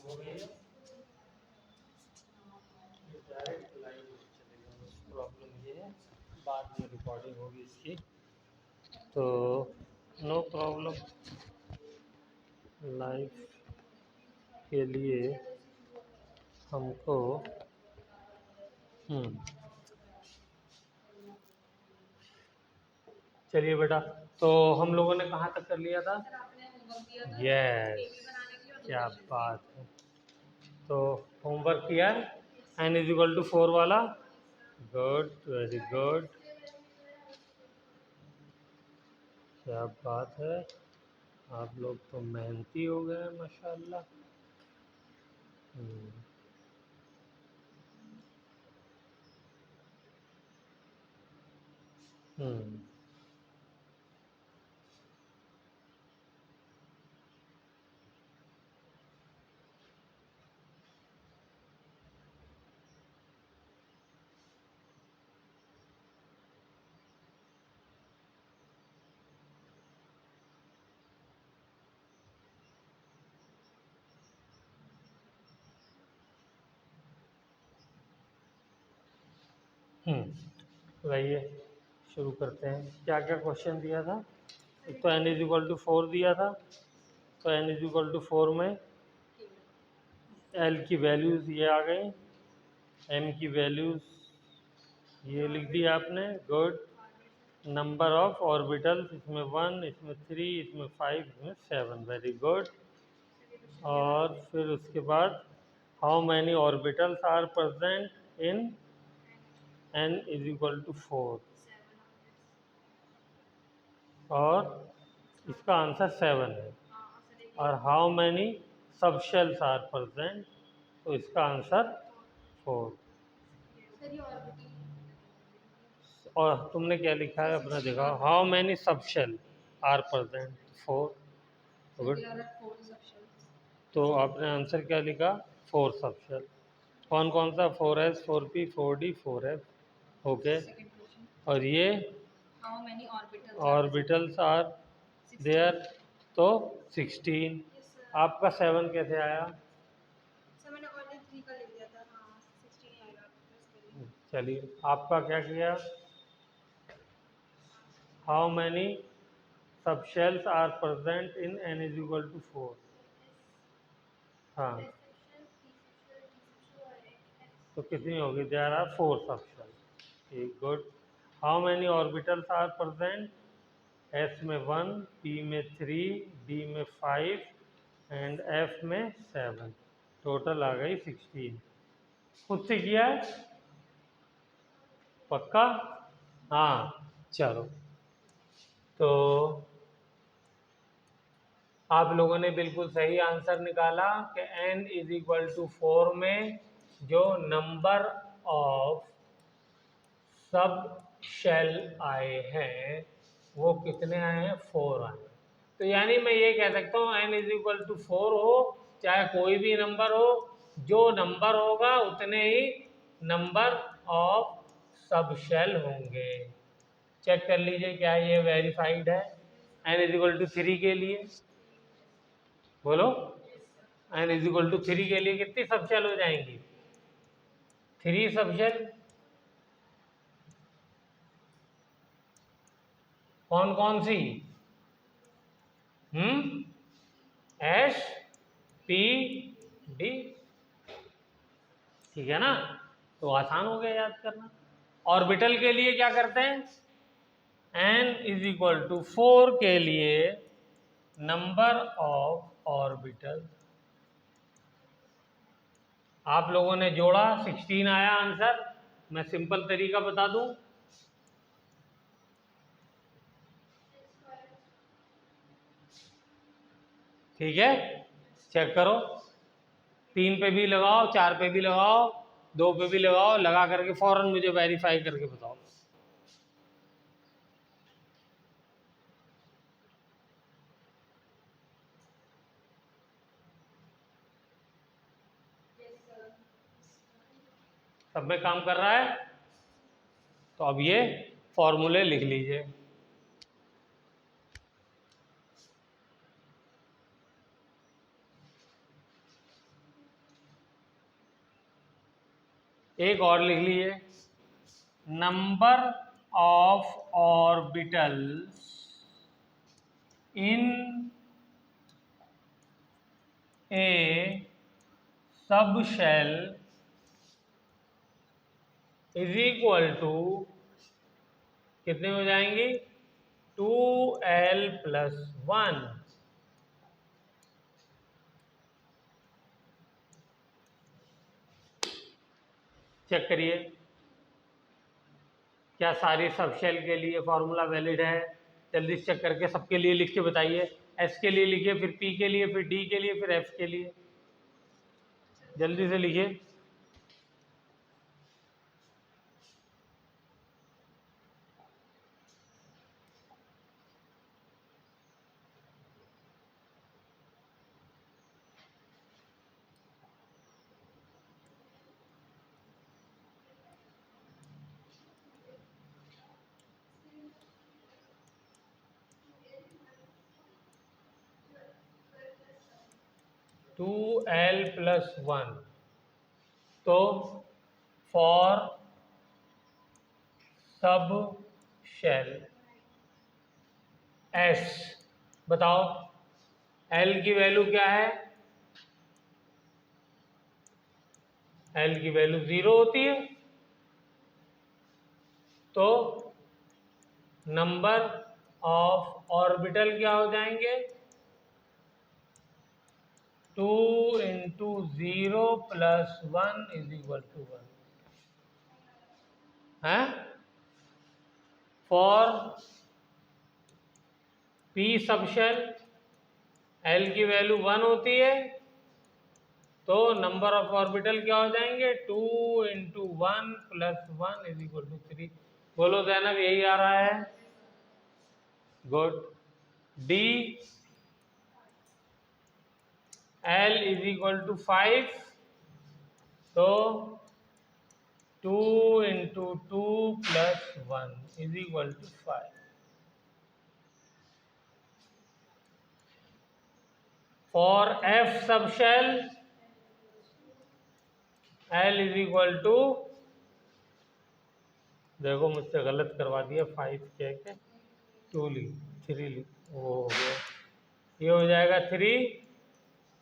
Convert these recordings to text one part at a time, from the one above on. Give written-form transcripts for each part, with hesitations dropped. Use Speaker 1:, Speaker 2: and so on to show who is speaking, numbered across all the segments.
Speaker 1: हो गई है, डायरेक्ट लाइव चलेगा। बस प्रॉब्लम ये है, बाद में रिकॉर्डिंग होगी इसकी, तो नो प्रॉब्लम। लाइव के लिए हमको चलिए बेटा, तो हम लोगों ने कहाँ तक कर लिया था? यस, क्या बात है। तो होमवर्क किया है n = 4 वाला? गुड, वेरी गुड, क्या बात है। आप लोग तो मेहनती हो गए माशाल्लाह। हम्म हम्म रहिए, शुरू करते हैं। क्या क्या क्वेश्चन दिया था? एक तो n = 4 दिया था, तो n = 4 में l की वैल्यूज़ ये आ गई, m की वैल्यूज़ ये लिख दी आपने। गुड। नंबर ऑफ ऑर्बिटल्स, इसमें 1, इसमें 3, इसमें 5, इसमें 7, वेरी गुड। और फिर उसके बाद how many orbitals are present in n = 4, और इसका आंसर 7 है। और how many sub shells are present, तो इसका आंसर 4। और तुमने क्या लिखा है अपना दिखाओ। How many sub shell are present? 4। Good. तो आपने आंसर क्या लिखा? 4 सब शेल। कौन कौन सा? 4s, 4p, 4d, 4f। Okay. और ये ऑर्बिटल्स आर देयर, तो 16। आपका 7 कैसे आया? चलिए, आपका क्या किया? How many sub shells are present in n = 4? हाँ, तो कितनी होगी? There are 4 sub shell. Good. How many orbitals are present? S में 1, P में 3, D में 5 एंड F में 7। टोटल आ गई 16। खुद से किया है? पक्का? हाँ, चलो। तो आप लोगों ने बिल्कुल सही आंसर निकाला कि n = 4 में जो नंबर ऑफ सब शेल आए हैं वो कितने आए हैं? 4 आए हैं। तो यानी मैं ये कह सकता हूँ n = 4 हो चाहे कोई भी नंबर हो, जो नंबर होगा उतने ही नंबर ऑफ सब शेल होंगे। चेक कर लीजिए क्या ये वेरीफाइड है n = 3 के लिए? बोलो, n = 3 के लिए कितनी सब शेल हो जाएंगी? 3 सब शेल। कौन कौन सी? S, P, D. ठीक है ना? तो आसान हो गया याद करना। ऑर्बिटल के लिए क्या करते हैं? n = 4 के लिए नंबर ऑफ ऑर्बिटल आप लोगों ने जोड़ा, 16 आया आंसर। मैं सिंपल तरीका बता दूं, ठीक है? चेक करो, 3 पे भी लगाओ, 4 पे भी लगाओ, 2 पे भी लगाओ, लगा करके फौरन मुझे वेरीफाई करके बताओ। सब में काम कर रहा है? तो अब ये फॉर्मूले लिख लीजिए। एक और लिख लिए, number of orbitals in a sub shell is equal to कितने हो जाएंगी, 2l+1। चेक करिए क्या सारी सब शेल के लिए फॉर्मूला वैलिड है। जल्दी से चेक करके सबके लिए लिख के बताइए। एस के लिए लिखिए, फिर पी के लिए, फिर डी के लिए, फिर एफ के लिए। जल्दी से लिखिए। 2l+1। तो फॉर सब शेल एस, बताओ एल की वैल्यू क्या है, एल की वैल्यू 0 होती है। तो नंबर ऑफ ऑर्बिटल क्या हो जाएंगे, 2 × 0 + 1 = 1 है। For P sub shell L की वैल्यू 1 होती है, तो नंबर ऑफ ऑर्बिटल क्या हो जाएंगे, 2 × 1 + 1 = 3। बोलो जैनब, यही आ रहा है। गुड। डी एल = 5, तो 2 × 2 + 1 = 5। For F sub shell L = देखो मुझसे गलत करवा दिया, 5 कह के 2 लिख, 3 लिख, वो हो गया, ये हो जाएगा 3।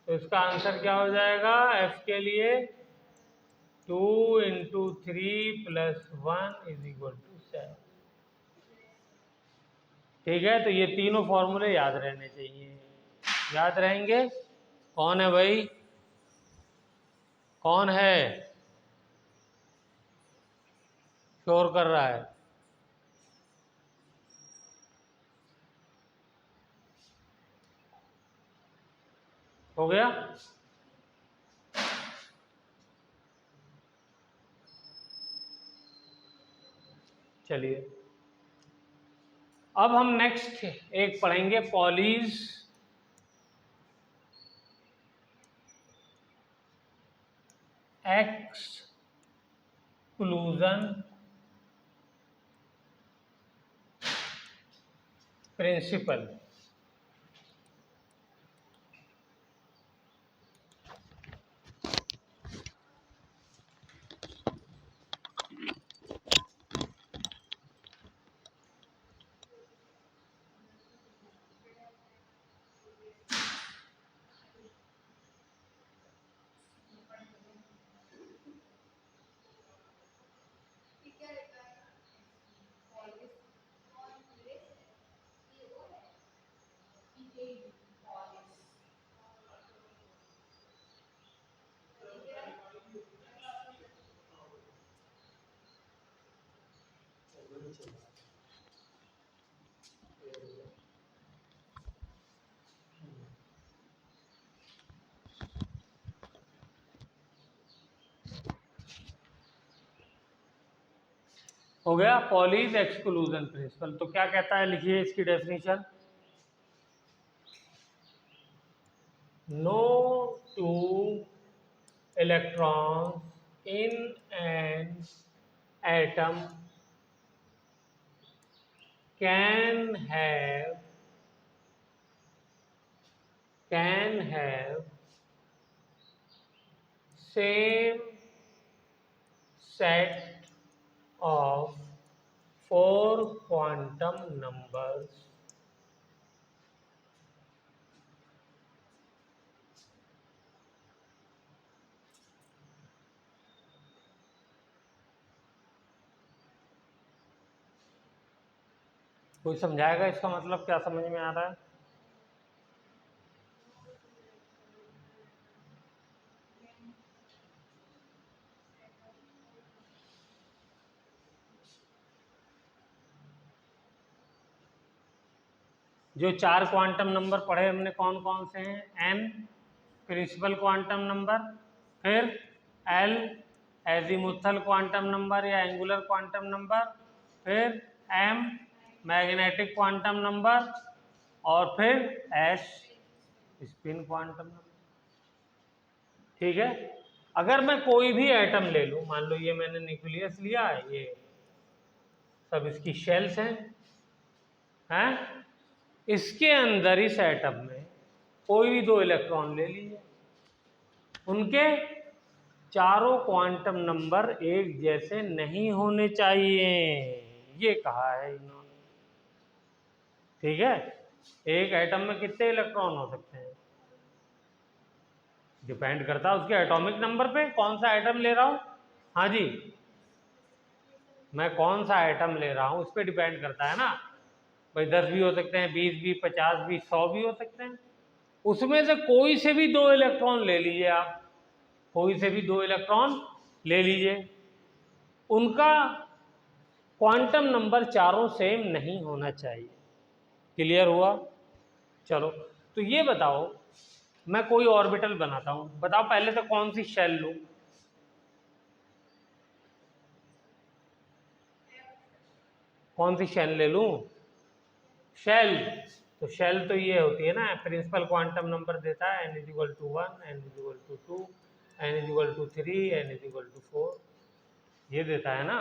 Speaker 1: तो इसका आंसर क्या हो जाएगा एफ के लिए, 2 × 3 + 1 = 7। ठीक है, तो ये तीनों फॉर्मूले याद रहने चाहिए। याद रहेंगे। कौन है भाई, कौन है शोर कर रहा है? हो गया। चलिए अब हम नेक्स्ट एक पढ़ेंगे, पॉलीज एक्सक्लूजन प्रिंसिपल। हो गया पॉलीज एक्सक्लूजन प्रिंसिपल। तो क्या कहता है, लिखिए इसकी definition. No two electrons in an atom can have same set of 4 quantum numbers कोई समझाएगा इसका मतलब क्या समझ में आ रहा है? जो 4 क्वांटम नंबर पढ़े हमने कौन कौन से हैं? n प्रिंसिपल क्वांटम नंबर, फिर l एजीमुथल क्वांटम नंबर या एंगुलर क्वांटम नंबर, फिर m मैग्नेटिक क्वांटम नंबर, और फिर s स्पिन क्वांटम नंबर। ठीक है, अगर मैं कोई भी एटम ले लूं, मान लो ये मैंने न्यूक्लियस लिया है, ये सब इसकी शेल्स हैं, इसके अंदर इस एटम में कोई भी 2 इलेक्ट्रॉन ले लीजिए, उनके चारों क्वांटम नंबर एक जैसे नहीं होने चाहिए, ये कहा है इन्होंने। ठीक है, एक एटम में कितने इलेक्ट्रॉन हो सकते हैं? डिपेंड करता है उसके एटॉमिक नंबर पे, कौन सा एटम ले रहा हूं। हाँ जी, मैं कौन सा एटम ले रहा हूं उस पर डिपेंड करता है ना भाई। 10 भी हो सकते हैं, 20 भी, 50 भी, 100 भी हो सकते हैं। उसमें से कोई से भी 2 इलेक्ट्रॉन ले लीजिए आप, कोई से भी 2 इलेक्ट्रॉन ले लीजिए, उनका क्वांटम नंबर चारों सेम नहीं होना चाहिए। क्लियर हुआ? चलो, तो ये बताओ, मैं कोई ऑर्बिटल बनाता हूं, बताओ पहले तो कौन सी शेल लूं? कौन सी शेल ले लूं? शेल, तो शेल तो ये होती है ना, प्रिंसिपल क्वांटम नंबर देता है n = 1, n = 2, n = 3, n = 4, ये देता है ना।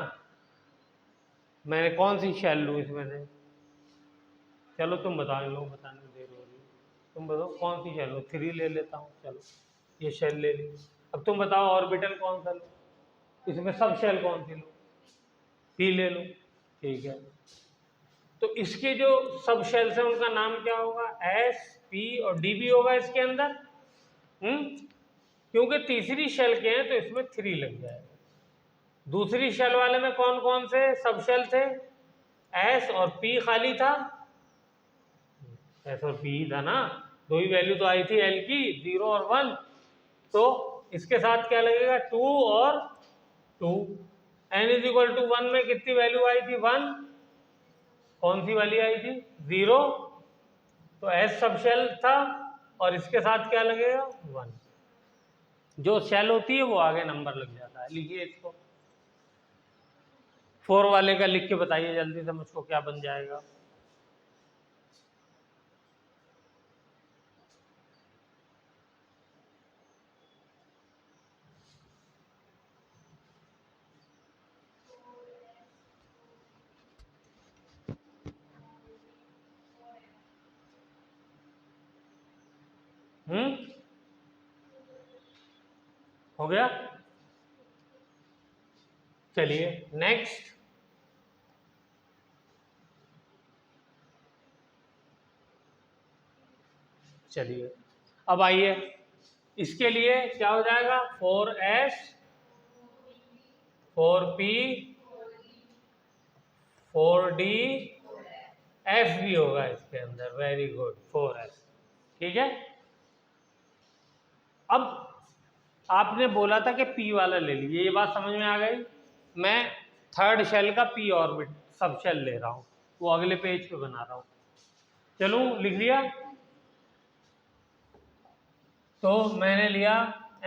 Speaker 1: मैंने कौन सी शेल लूं इसमें से? चलो तुम बताओ, इन लोगों बताने में देर हो रही है, तुम बताओ कौन सी शेल लूं? 3 ले लेता हूँ, चलो ये शेल ले ली। अब तुम बताओ ऑर्बिटल कौन सा लूं, इसमें सब शेल कौन सी लूं? पी ले लो। ठीक है, तो इसके जो सब शेल्स हैं उनका नाम क्या होगा? एस, पी और डी भी होगा इसके अंदर। क्योंकि तीसरी शेल के हैं तो इसमें 3 लग जाएगा। दूसरी शेल वाले में कौन कौन से सब शेल थे? एस और पी खाली था, एस और पी ही था ना, 2 ही वैल्यू तो आई थी एल की, 0 और 1। तो इसके साथ क्या लगेगा? 2 और 2। n = 1 में कितनी वैल्यू आई थी? 1। कौन सी वाली आई थी? 0। तो एस सब शेल था और इसके साथ क्या लगेगा? 1। जो शेल होती है वो आगे नंबर लग जाता है। लिखिए इसको, 4 वाले का लिख के बताइए जल्दी से मुझको क्या बन जाएगा। हो गया? चलिए नेक्स्ट। चलिए अब आइए, इसके लिए क्या हो जाएगा? 4s, 4p, 4d, f भी होगा इसके अंदर। Very good, 4s। ठीक है, अब आपने बोला था कि p वाला ले लीजिए, ये बात समझ में आ गई। मैं थर्ड शेल का p ऑर्बिट सब शेल ले रहा हूं, वो अगले पेज पे बना रहा हूं। चलो लिख लिया, तो मैंने लिया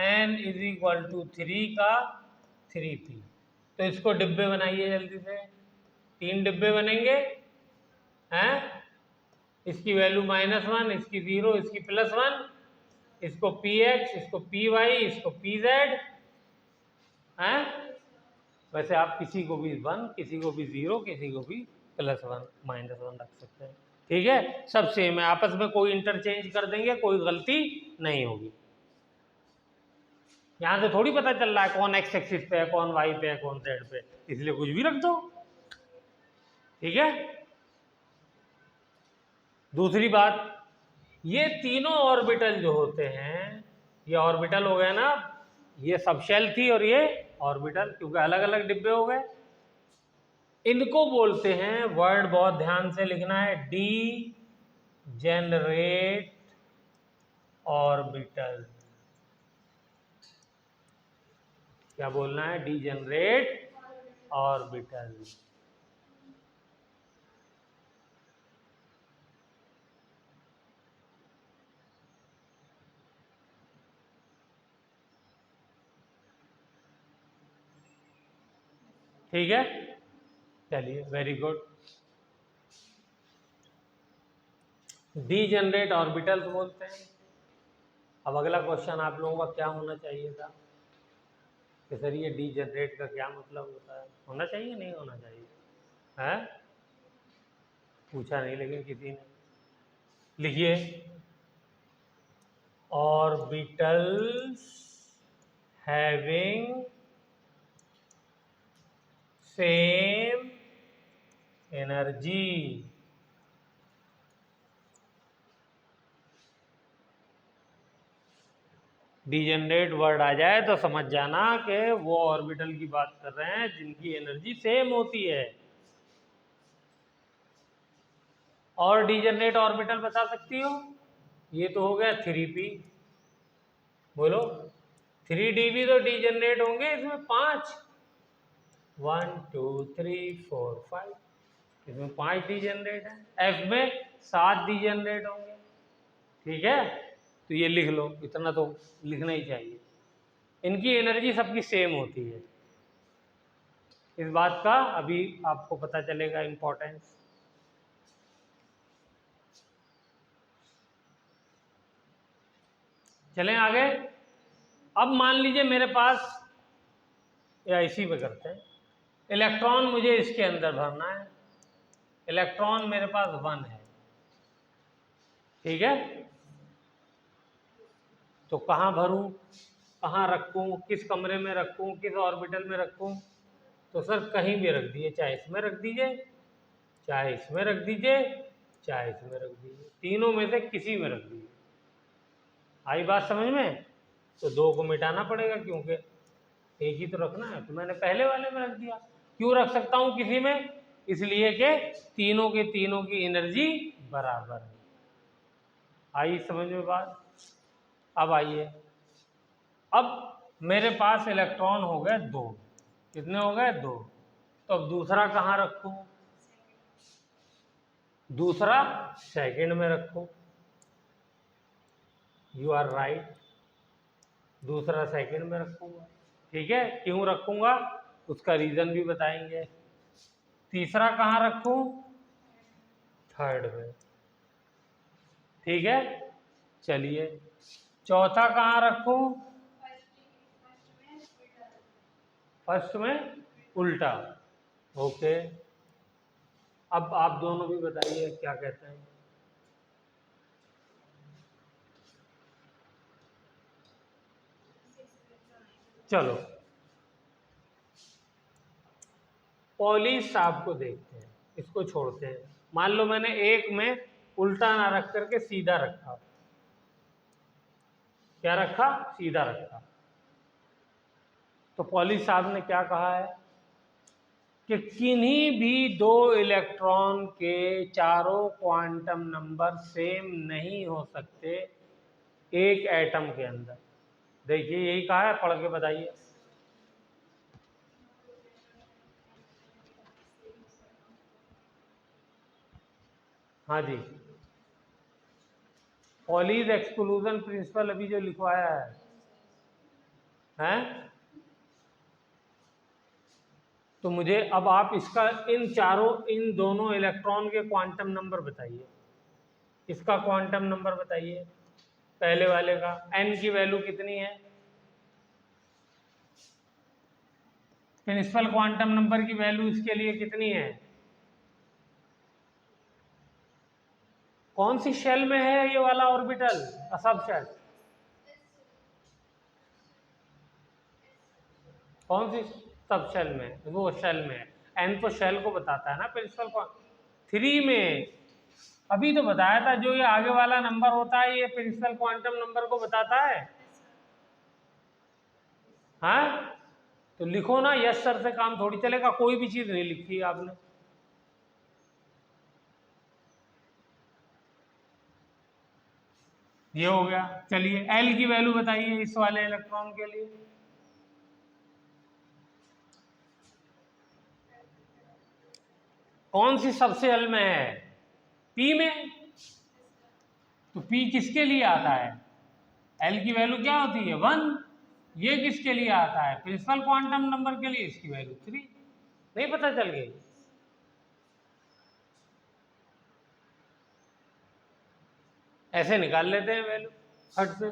Speaker 1: n = 3 का 3p। तो इसको डिब्बे बनाइए जल्दी से, 3 डिब्बे बनेंगे हैं। इसकी वैल्यू -1, इसकी 0, इसकी +1, इसको px, इसको py, इसको pz हैं। वैसे आप किसी को भी 1, किसी को भी 0, किसी को भी +1 -1 रख सकते हैं। ठीक है, सब सेम है, आपस में कोई इंटरचेंज कर देंगे, कोई गलती नहीं होगी। यहाँ से थोड़ी पता चल रहा है कौन एक्स एक्सिस पे है, कौन वाई पे है, कौन जेड पे, इसलिए कुछ भी रख दो। ठीक है। दूसरी बात, ये तीनों ऑर्बिटल जो होते हैं, ये ऑर्बिटल हो गए ना, ये सब शेल थी और ये ऑर्बिटल, क्योंकि अलग अलग डिब्बे हो गए। इनको बोलते हैं, वर्ड बहुत ध्यान से लिखना है, डी जेनरेट ऑर्बिटल। क्या बोलना है? D generate orbital. ठीक है, चलिए, very good. D generate orbitals बोलते हैं। अब अगला क्वेश्चन आप लोगों का क्या होना चाहिए था कि सर ये डी जनरेट का क्या मतलब होता है? होना चाहिए नहीं होना चाहिए? है, पूछा नहीं लेकिन किसी ने। लिखिए, orbitals having same energy. Degenerate word आ जाए तो समझ जाना कि वो ऑर्बिटल की बात कर रहे हैं जिनकी एनर्जी सेम होती है। और डीजेनरेट ऑर्बिटल बता सकती हो? ये तो हो गया 3p। बोलो, 3dB तो डीजेनरेट होंगे इसमें 5, 1 2 3 4 5, इसमें 5 डीजेनरेट है। एफ में 7 डीजेनरेट होंगे। ठीक है, तो ये लिख लो, इतना तो लिखना ही चाहिए। इनकी एनर्जी सबकी सेम होती है, इस बात का अभी आपको पता चलेगा इंपॉर्टेंस। चलें आगे। अब मान लीजिए मेरे पास, या इसी पे करते हैं, इलेक्ट्रॉन मुझे इसके अंदर भरना है। इलेक्ट्रॉन मेरे पास 1 है। ठीक है, तो कहाँ भरूं, कहाँ रखूं, किस कमरे में रखूं, किस ऑर्बिटल में रखूं? तो सर कहीं भी रख दीजिए, चाहे इसमें रख दीजिए, चाहे इसमें रख दीजिए, चाहे इसमें रख दीजिए, तीनों में से किसी में रख दीजिए। आई बात समझ में? तो 2 को मिटाना पड़ेगा क्योंकि एक ही तो रखना है, तो मैंने पहले वाले में रख दिया। क्यों रख सकता हूं किसी में? इसलिए कि तीनों के तीनों की एनर्जी बराबर है। आई समझ में बात? अब आइए, अब मेरे पास इलेक्ट्रॉन हो गए 2। कितने हो गए? 2। तो अब दूसरा कहाँ रखूं? दूसरा सेकंड में रखो। यू आर राइट, दूसरा सेकंड में रखूंगा। ठीक है, क्यों रखूंगा उसका रीजन भी बताएंगे। तीसरा कहाँ रखूं? थर्ड में। ठीक है, चलिए, चौथा कहाँ रखूं? फर्स्ट में उल्टा। ओके, अब आप दोनों भी बताइए क्या कहते हैं। चलो, पॉलिश साहब को देखते हैं, इसको छोड़ते हैं। मान लो मैंने एक में उल्टा ना रख करके सीधा रखा। क्या रखा? सीधा रखा। तो पॉलिश साहब ने क्या कहा है कि किन्हीं भी 2 इलेक्ट्रॉन के चारों क्वांटम नंबर सेम नहीं हो सकते एक एटम के अंदर। देखिए, यही कहा है, पढ़ के बताइए। हाँ जी, पॉलीज एक्सक्लूजन प्रिंसिपल अभी जो लिखवाया है, हैं? तो मुझे अब आप इसका इन दोनों इलेक्ट्रॉन के क्वांटम नंबर बताइए। इसका क्वांटम नंबर बताइए, पहले वाले का। n की वैल्यू कितनी है? प्रिंसिपल क्वांटम नंबर की वैल्यू इसके लिए कितनी है? कौन सी शेल में है ये वाला ऑर्बिटल? सब शेल। कौन सी सब शेल में? वो शेल में है। एन तो शेल को बताता है ना प्रिंसिपल को। 3 में अभी तो बताया था, जो ये आगे वाला नंबर होता है ये प्रिंसिपल क्वांटम नंबर को बताता है। हाँ तो लिखो ना, यस सर से काम थोड़ी चलेगा, कोई भी चीज नहीं लिखी है आपने। ये हो गया। चलिए एल की वैल्यू बताइए इस वाले इलेक्ट्रॉन के लिए। कौन सी सबसे एल में है? पी में। तो पी किसके लिए आता है? एल की वैल्यू क्या होती है? 1। ये किसके लिए आता है? प्रिंसिपल क्वांटम नंबर के लिए। इसकी वैल्यू 3। नहीं पता चल गई? ऐसे निकाल लेते हैं वैल्यू फट से।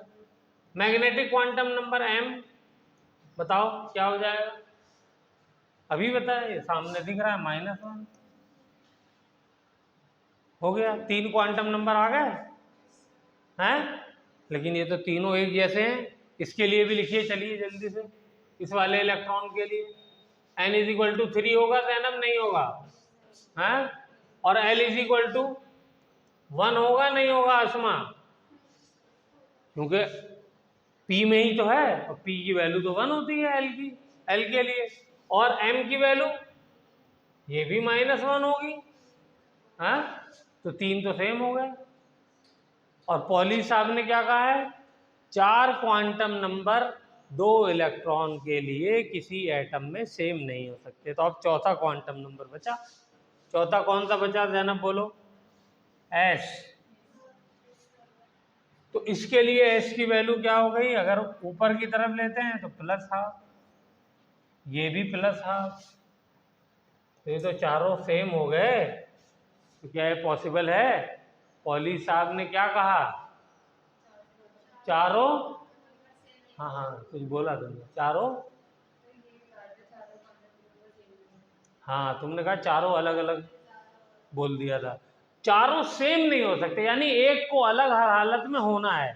Speaker 1: मैग्नेटिक क्वांटम नंबर एम बताओ क्या हो जाएगा? अभी बताया, ये सामने दिख रहा है -1। हो गया, 3 क्वांटम नंबर आ गए हैं। लेकिन ये तो तीनों एक जैसे हैं। इसके लिए भी लिखिए, चलिए जल्दी से, इस वाले इलेक्ट्रॉन के लिए। n = 3 होगा जैनब? नहीं होगा हैं? और l = 1 होगा नहीं होगा आसमा? क्योंकि p में ही तो है, और p की वैल्यू तो 1 होती है l की, l के लिए। और m की वैल्यू ये भी -1 होगी। हाँ तो 3 तो सेम हो गए। और पॉली साहब ने क्या कहा है? 4 क्वांटम नंबर 2 इलेक्ट्रॉन के लिए किसी एटम में सेम नहीं हो सकते। तो अब चौथा क्वांटम नंबर बचा। चौथा कौन सा बचा जैनब बोलो? एस। तो इसके लिए एस की वैल्यू क्या हो गई? अगर ऊपर की तरफ लेते हैं तो +12, ये भी +12। तो ये तो चारों सेम हो गए। तो क्या ये पॉसिबल है? पॉली साहब ने क्या कहा? चारों, हाँ हाँ कुछ बोला तुमने, चारों, हाँ तुमने कहा चारों अलग अलग बोल दिया था। चारों सेम नहीं हो सकते, यानी एक को अलग हर हालत में होना है।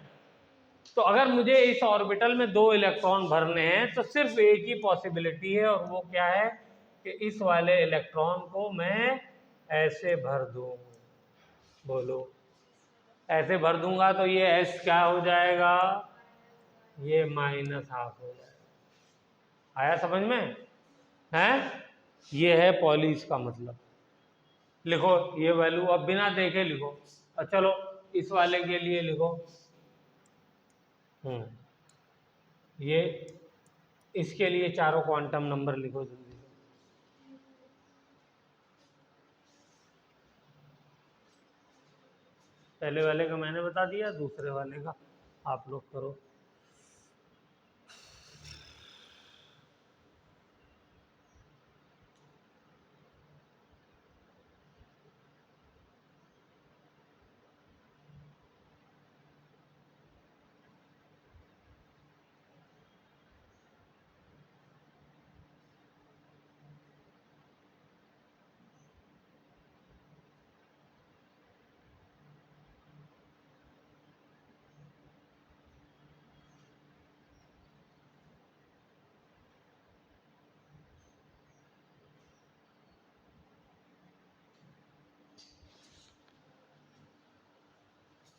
Speaker 1: तो अगर मुझे इस ऑर्बिटल में 2 इलेक्ट्रॉन भरने हैं तो सिर्फ एक ही पॉसिबिलिटी है, और वो क्या है कि इस वाले इलेक्ट्रॉन को मैं ऐसे भर दूं। बोलो, ऐसे भर दूंगा तो ये एस क्या हो जाएगा? ये -12 हो जाएगा। आया समझ में? है ये है पॉलीज का मतलब। लिखो ये वैल्यू, अब बिना देखे लिखो। और चलो इस वाले के लिए लिखो। ये इसके लिए चारों क्वांटम नंबर लिखो जल्दी से। पहले वाले का मैंने बता दिया, दूसरे वाले का आप लोग करो।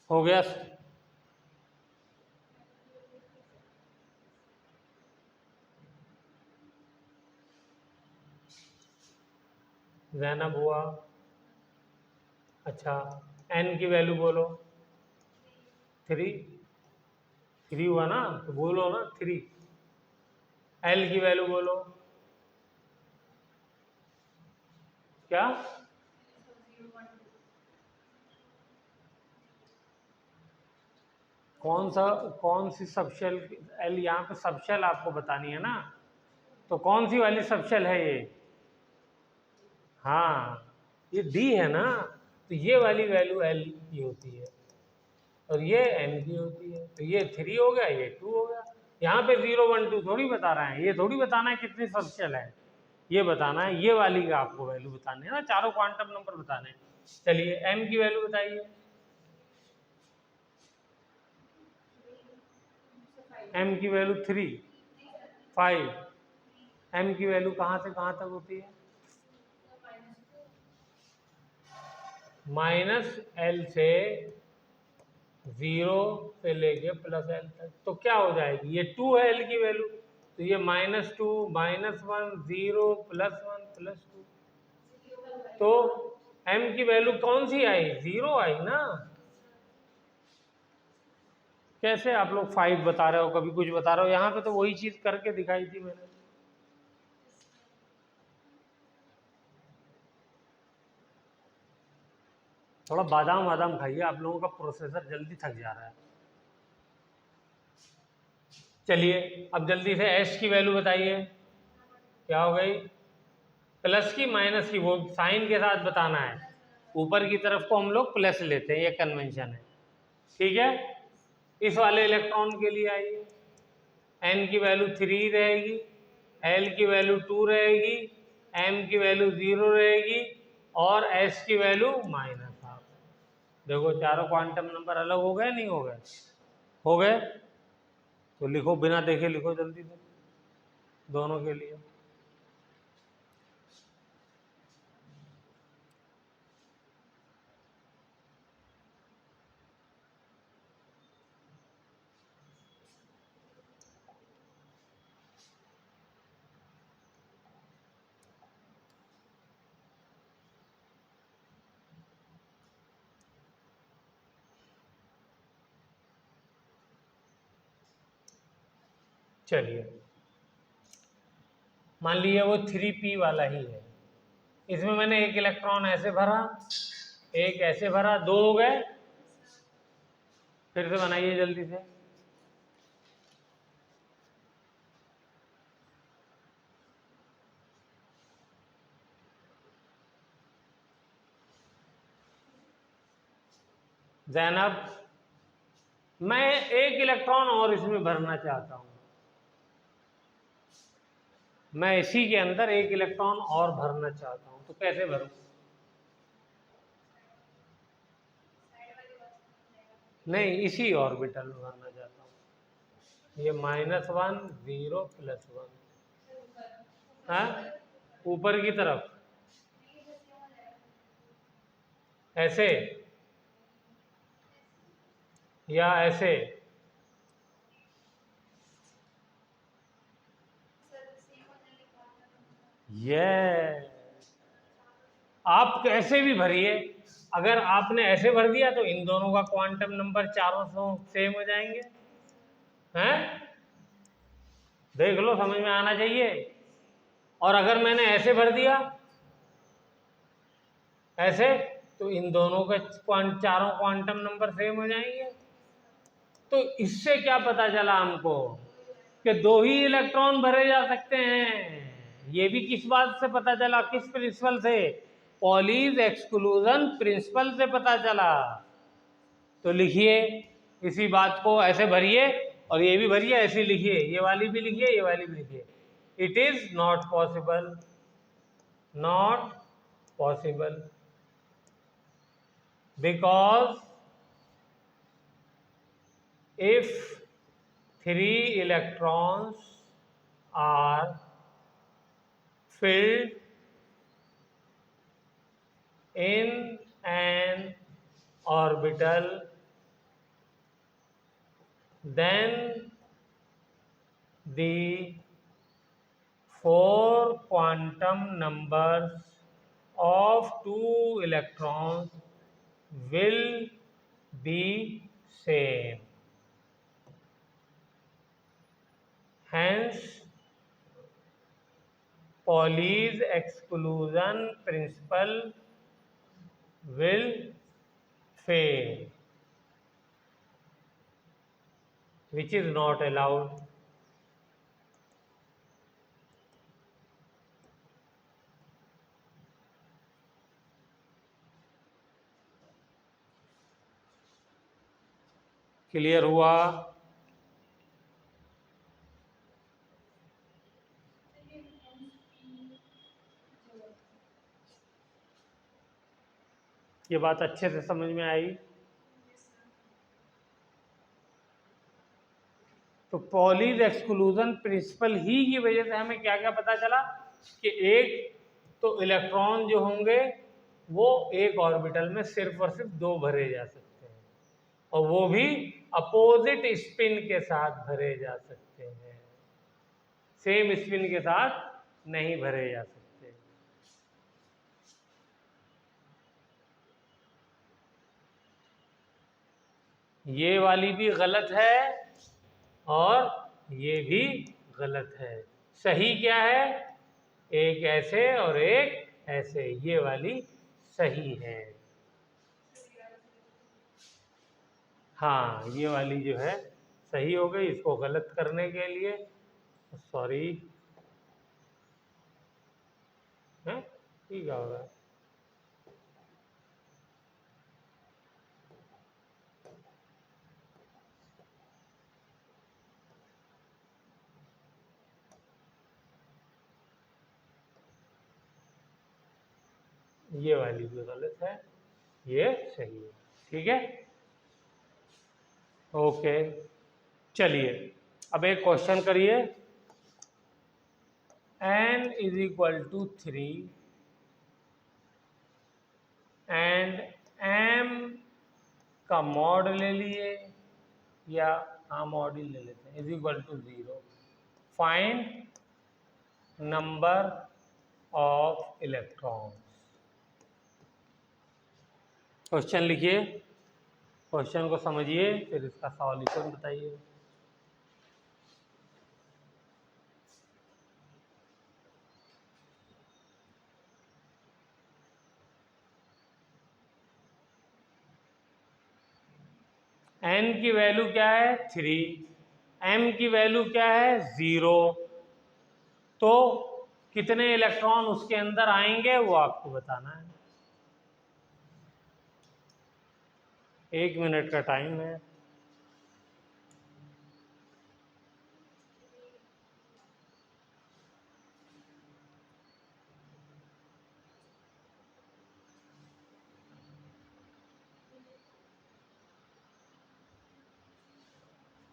Speaker 1: हो गया? जैनब हुआ। अच्छा एन की वैल्यू बोलो। 3। 3 हुआ ना, तो बोलो ना 3। एल की वैल्यू बोलो। क्या? कौन सा, कौन सी सबशेल? एल यहाँ पे सबशेल आपको बतानी है ना, तो कौन सी वाली सबशेल है ये? हाँ ये डी है ना, तो ये वाली वैल्यू एल की होती है और ये एन की होती है। तो ये 3 हो गया, ये 2 हो गया। यहाँ पे 0 1 2 थोड़ी बता रहा है, ये थोड़ी बताना है कितनी सबशेल है, ये बताना है ये वाली का आपको वैल्यू बतानी है ना, चारों क्वांटम नंबर बताने हैं। चलिए एम की वैल्यू बताइए। एम की वैल्यू 3 5 m की वैल्यू कहाँ से कहाँ तक होती है? -l से 0 से लेके +l तक। तो क्या हो जाएगी? ये 2 है l की वैल्यू, तो ये -2 -1 0 +1 +2। तो m की वैल्यू कौन सी आई? 0 आई ना। कैसे आप लोग 5 बता रहे हो, कभी कुछ बता रहे हो? यहाँ पे तो वही चीज करके दिखाई थी मैंने। थोड़ा बादाम वादाम खाइए, आप लोगों का प्रोसेसर जल्दी थक जा रहा है। चलिए अब जल्दी से एस की वैल्यू बताइए, क्या हो गई? प्लस की माइनस की, वो साइन के साथ बताना है। ऊपर की तरफ को हम लोग प्लस लेते हैं, ये कन्वेंशन है, ठीक है। इस वाले इलेक्ट्रॉन के लिए आइए, n की वैल्यू 3 रहेगी, l की वैल्यू 2 रहेगी, m की वैल्यू 0 रहेगी और s की वैल्यू -12। देखो चारों क्वांटम नंबर अलग हो गए, नहीं हो गए? हो गए। तो लिखो, बिना देखे लिखो जल्दी से दोनों के लिए। चलिए मान लीजिए वो 3p वाला ही है, इसमें मैंने एक इलेक्ट्रॉन ऐसे भरा, एक ऐसे भरा, 2 हो गए। फिर से बनाइए जल्दी से। जैनब, मैं एक इलेक्ट्रॉन और इसमें भरना चाहता हूं, मैं इसी के अंदर एक इलेक्ट्रॉन और भरना चाहता हूं, तो कैसे भरूं? नहीं, इसी ऑर्बिटल में भरना चाहता हूं। ये -1 0 +1, हाँ, ऊपर की तरफ ऐसे या ऐसे? ये आप कैसे भी भरिए, अगर आपने ऐसे भर दिया तो इन दोनों का क्वांटम नंबर चारों सेम हो जाएंगे, हैं? देख लो, समझ में आना चाहिए। और अगर मैंने ऐसे भर दिया, ऐसे, तो इन दोनों के चारों क्वांटम नंबर सेम हो जाएंगे। तो इससे क्या पता चला हमको कि 2 ही इलेक्ट्रॉन भरे जा सकते हैं। ये भी किस बात से पता चला? किस प्रिंसिपल से? पॉलीज एक्सक्लूजन प्रिंसिपल से पता चला। तो लिखिए इसी बात को, ऐसे भरिए और ये भी भरिए, ऐसे लिखिए, ये वाली भी लिखिए, ये वाली भी लिखिए। It is not possible, not possible, because if 3 electrons are filled in an orbital, then the 4 quantum numbers of 2 electrons will be same. Hence, Pauli's exclusion principle will fail, which is not allowed. Clear हुआ? ये बात अच्छे से समझ में आई? तो Pauli's exclusion principle ही की वजह से हमें क्या क्या पता चला कि एक तो इलेक्ट्रॉन जो होंगे वो एक ऑर्बिटल में सिर्फ और सिर्फ 2 भरे जा सकते हैं, और वो भी अपोजिट स्पिन के साथ भरे जा सकते हैं, सेम स्पिन के साथ नहीं भरे जा सकते। ये वाली भी गलत है और ये भी गलत है। सही क्या है? एक ऐसे और एक ऐसे, ये वाली सही है। हाँ, ये वाली जो है सही हो गई। इसको गलत करने के लिए सॉरी, है ठीक होगा। ये वाली भी गलत है, ये सही है। ठीक है, ओके। चलिए अब एक क्वेश्चन करिए। n is equal to 3 and m का मॉड ले लिए, या मॉड ही ले लेते हैं, is equal to 0। Find number of electrons. Question लिखिए, क्वेश्चन को समझिए, फिर इसका सॉल्यूशन बताइए। n की वैल्यू क्या है? 3। m की वैल्यू क्या है? 0। तो कितने इलेक्ट्रॉन उसके अंदर आएंगे वो आपको बताना है। 1 मिनट का टाइम है।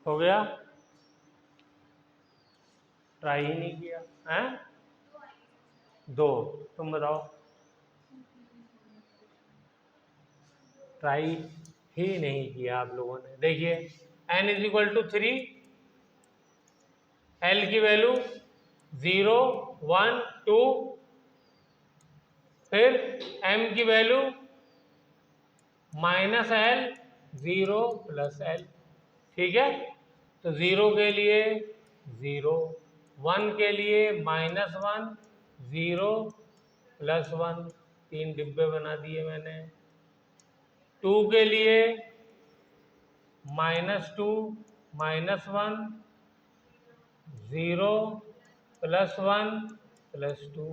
Speaker 1: हो गया? ट्राई ही नहीं किया है? 2। तुम बताओ। ट्राई ही नहीं किया आप लोगों ने। देखिए n is equal to 3, l की वैल्यू 0, 1, 2, फिर m की वैल्यू -l, 0 + l। ठीक है, तो 0 के लिए 0, 1 के लिए -1, 0 + 1, 3 डिब्बे बना दिए मैंने। 2 के लिए -2, -1, 0 + 1 + 2।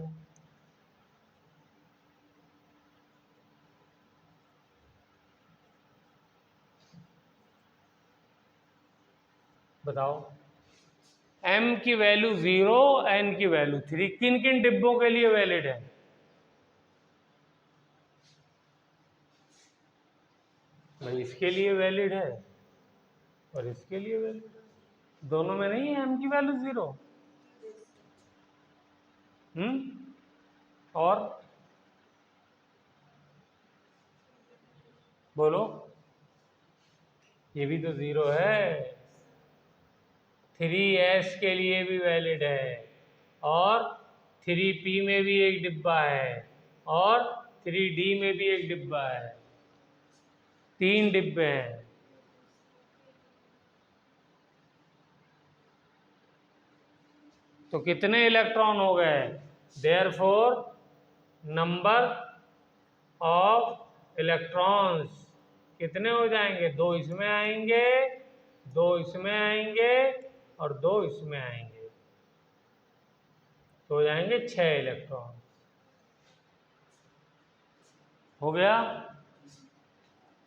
Speaker 1: बताओ, m की वैल्यू 0, n की वैल्यू 3, किन किन डिब्बों के लिए वैलिड है? भाई इसके लिए वैलिड है और इसके लिए वैलिड है। दोनों में नहीं है m की वैल्यू 0। और बोलो, ये भी तो 0 है। 3s के लिए भी वैलिड है, और 3p में भी एक डिब्बा है, और 3d में भी एक डिब्बा है। 3 डिब्बे हैं। तो कितने इलेक्ट्रॉन हो गए? देयरफॉर नंबर ऑफ इलेक्ट्रॉन्स कितने हो जाएंगे? 2 इसमें आएंगे, 2 इसमें आएंगे, और 2 इसमें आएंगे, तो हो जाएंगे 6 इलेक्ट्रॉन। हो गया?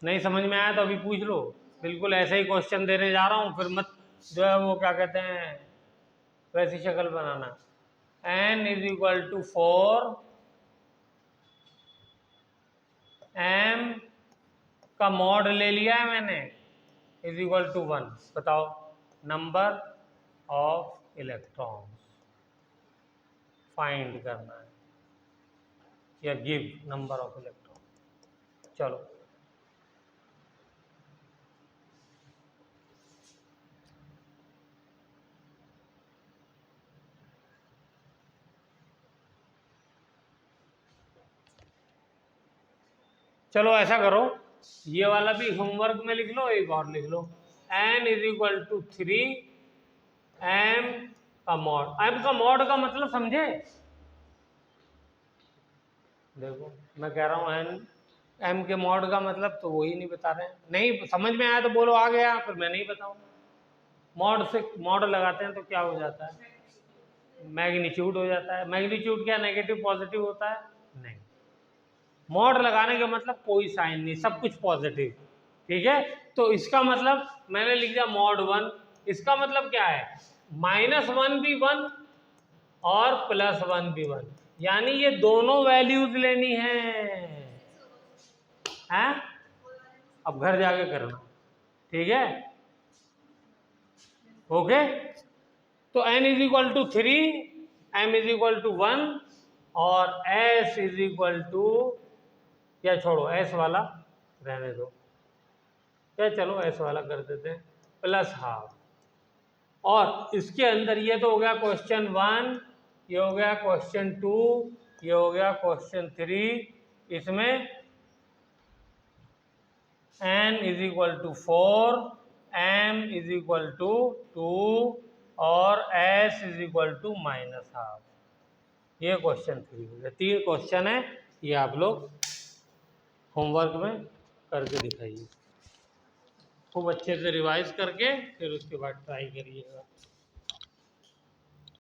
Speaker 1: नहीं समझ में आया तो अभी पूछ लो। बिल्कुल ऐसे ही क्वेश्चन देने जा रहा हूँ, फिर मत जो है वो क्या कहते हैं वैसी शक्ल बनाना। n is equal to 4, m का मॉड ले लिया है मैंने, इज इक्वल टू 1। बताओ नंबर ऑफ इलेक्ट्रॉन्स फाइंड करना है, या गिव नंबर ऑफ इलेक्ट्रॉन। चलो चलो ऐसा करो, ये वाला भी होमवर्क में लिख लो, एक और लिख लो, n is equal to 3 m का मॉड। m का मॉड का मतलब समझे? देखो मैं कह रहा हूँ m के मॉड का मतलब तो वही नहीं बता रहे हैं। नहीं समझ में आया तो बोलो आ गया, फिर मैं नहीं बताऊँ। मॉड से मॉड लगाते हैं तो क्या हो जाता है? मैग्नीट्यूड हो जाता है। मैग्नीट्यूड क्या नेगेटिव पॉजिटिव होता है? नहीं। मॉड लगाने का मतलब कोई साइन नहीं, सब कुछ पॉजिटिव। ठीक है, तो इसका मतलब मैंने लिख दिया मॉड 1। इसका मतलब क्या है? -1 भी 1 और +1 भी 1, यानी ये दोनों वैल्यूज लेनी है। हैं? अब घर जाके करना, ठीक है? ओके, तो n is equal to 3, m is equal to 1 और s इज इक्वल टू, या छोड़ो s वाला रहने दो, क्या चलो s वाला कर देते हैं, +½ और इसके अंदर ये तो हो गया क्वेश्चन 1, ये हो गया क्वेश्चन 2, ये हो गया क्वेश्चन 3। इसमें n is equal to 4, m is equal to 2 और s इज इक्वल टू -½ ये क्वेश्चन 3 हो गया। 3 क्वेश्चन है, ये आप लोग होमवर्क में करके दिखाइए, खूब अच्छे से रिवाइज करके फिर उसके बाद ट्राई करिएगा।